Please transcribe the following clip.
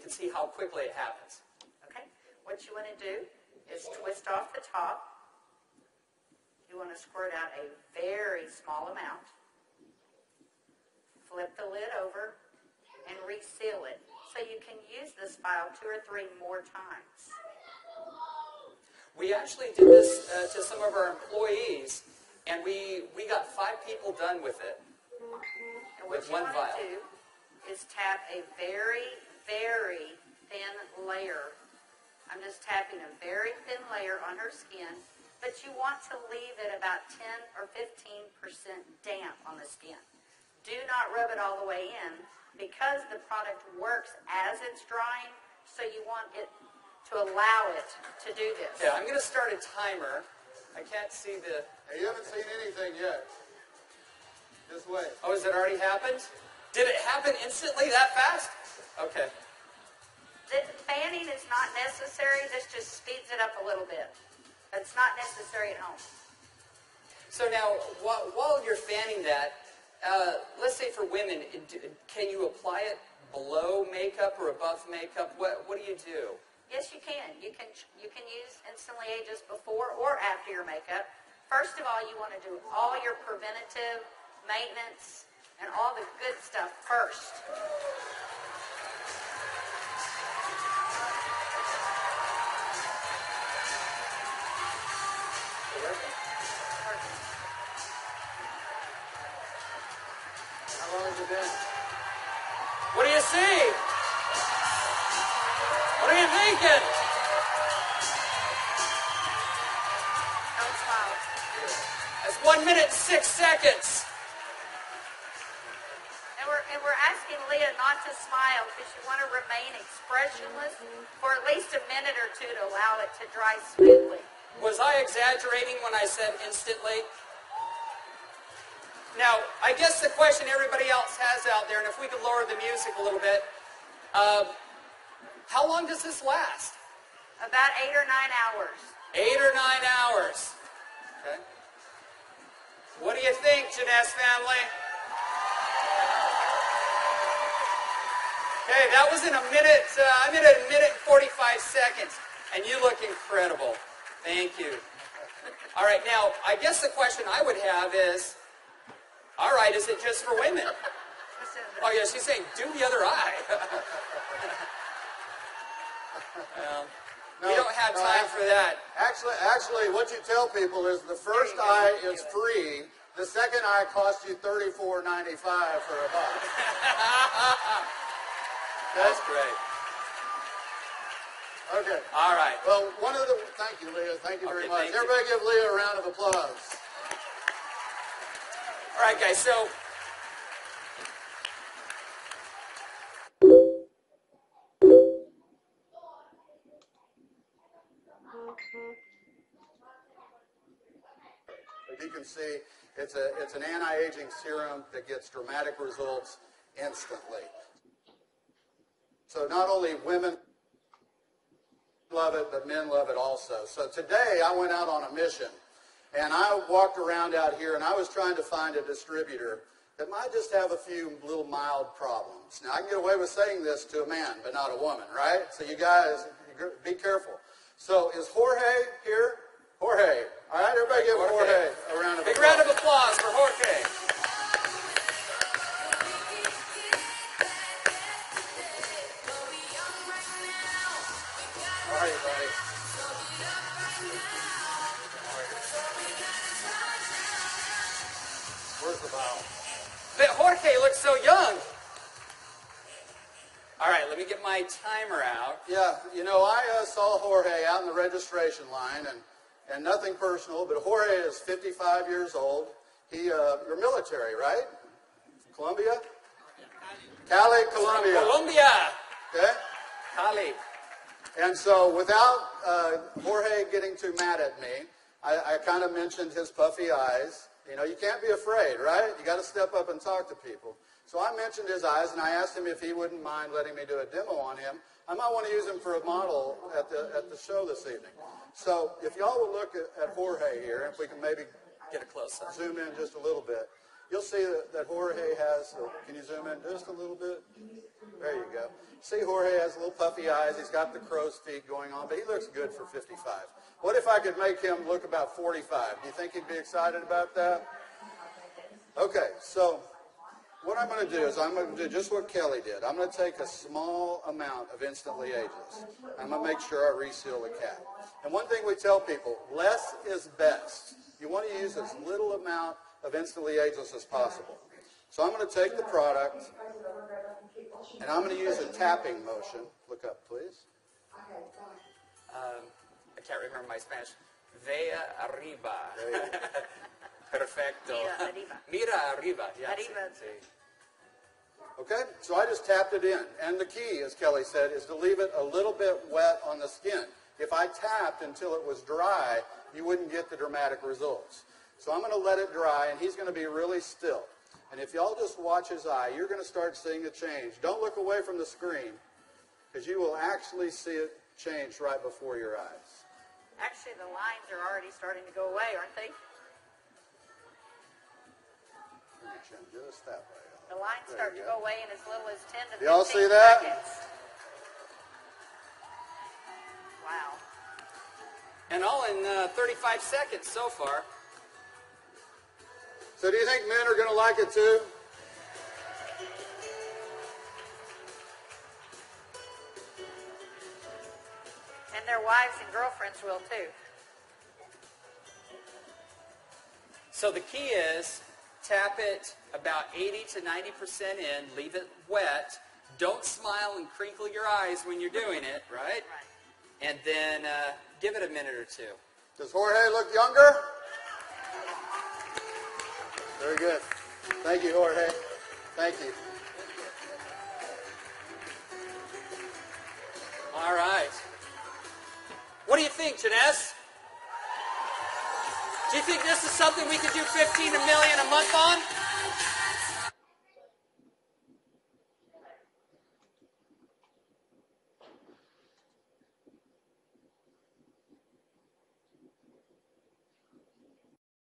can see how quickly it happens. Okay. What you want to do is twist off the top. You want to squirt out a very small amount. Flip the lid over and reseal it so you can use this file 2 or 3 more times. We actually did this to some of our employees, and we got 5 people done with it. And what you want to do is tap a very, very thin layer. I'm just tapping a very thin layer on her skin, but you want to leave it about 10 or 15% damp on the skin. Do not rub it all the way in because the product works as it's drying, so you want it to allow it to do this. Yeah, I'm going to start a timer. I can't see the... Hey, you haven't seen anything yet. Just wait. Oh, has it already happened? Did it happen instantly that fast? Okay. The fanning is not necessary. This just speeds it up a little bit. It's not necessary at home. So now, while you're fanning that, let's say for women, can you apply it below makeup or above makeup? What do you do? Yes, you can. You can use Instantly Ageless before or after your makeup. First of all, you want to do all your preventative maintenance and all the good stuff first. How long has it been? What do you see? What are you thinking? Don't smile. That's 1 minute and 6 seconds. And we're asking Leah not to smile because you want to remain expressionless for at least a minute or 2 to allow it to dry smoothly. Was I exaggerating when I said instantly? Now, I guess the question everybody else has out there, and if we could lower the music a little bit, how long does this last? About 8 or 9 hours. 8 or 9 hours. Okay. What do you think, Jeunesse family? Okay, that was in a minute. I'm in a minute and 45 seconds, and you look incredible. Thank you. All right, now I guess the question I would have is, all right, is it just for women? Oh yeah, she's saying do the other eye. Well, we don't have time for that. Actually, what you tell people is the first eye is free. The second eye costs you $34.95 for a buck. That's great. Okay. All right. Well, thank you, Leah. Thank you very much. Everybody give Leah a round of applause. All right, guys, so as you can see, it's an anti-aging serum that gets dramatic results instantly. So not only women love it, but men love it also. So today I went out on a mission, and I walked around out here, and I was trying to find a distributor that might just have a few little mild problems. Now, I can get away with saying this to a man, but not a woman, right? So you guys, be careful. So is Jorge here? Jorge. All right, everybody give Jorge a round of applause. Big round of applause for Jorge. How are you, buddy? Where's the bottle? But Jorge looks so young. All right, let me get my timer out. Yeah, you know, I saw Jorge out in the registration line, and nothing personal, but Jorge is 55 years old. You're military, right? Colombia? Cali, Colombia. Colombia. Okay? Cali. And so without Jorge getting too mad at me, I kind of mentioned his puffy eyes. You know, you can't be afraid, right? You got to step up and talk to people. So I mentioned his eyes, and I asked him if he wouldn't mind letting me do a demo on him. I might want to use him for a model at the show this evening. So if y'all will look at Jorge here, if we can maybe get a close-up. Zoom in just a little bit. you'll see that Jorge has, can you zoom in just a little bit? There you go. See, Jorge has little puffy eyes. He's got the crow's feet going on, but he looks good for 55. What if I could make him look about 45? Do you think he'd be excited about that? Okay, so what I'm going to do is I'm going to do just what Kelly did. I'm going to take a small amount of Instantly Ageless. I'm going to make sure I reseal the cap. And one thing we tell people, less is best. You want to use as little amount of Instantly Ageless as possible. So I'm going to take the product, and I'm going to use a tapping motion. Look up, please. I can't remember my Spanish. Vea arriba. Perfecto. Mira arriba. Mira arriba. Yeah, Arriba. sí. Okay, so I just tapped it in. And the key, as Kelly said, is to leave it a little bit wet on the skin. If I tapped until it was dry, you wouldn't get the dramatic results. So I'm going to let it dry, and he's going to be really still. And if y'all just watch his eye, you're going to start seeing a change. Don't look away from the screen, because you will actually see it change right before your eyes. Actually, the lines are already starting to go away, aren't they? Just that way. The lines start to go away in as little as 10 to 15 Y'all see that? seconds. Wow. And all in 35 seconds so far. So do you think men are going to like it too? And their wives and girlfriends will too. So the key is tap it about 80 to 90% in, leave it wet. Don't smile and crinkle your eyes when you're doing it, right? Right. And then give it a minute or two. Does Jorge look younger? Very good. Thank you, Jorge. Thank you. All right. What do you think, Jeunesse? Do you think this is something we could do 15 million a month on?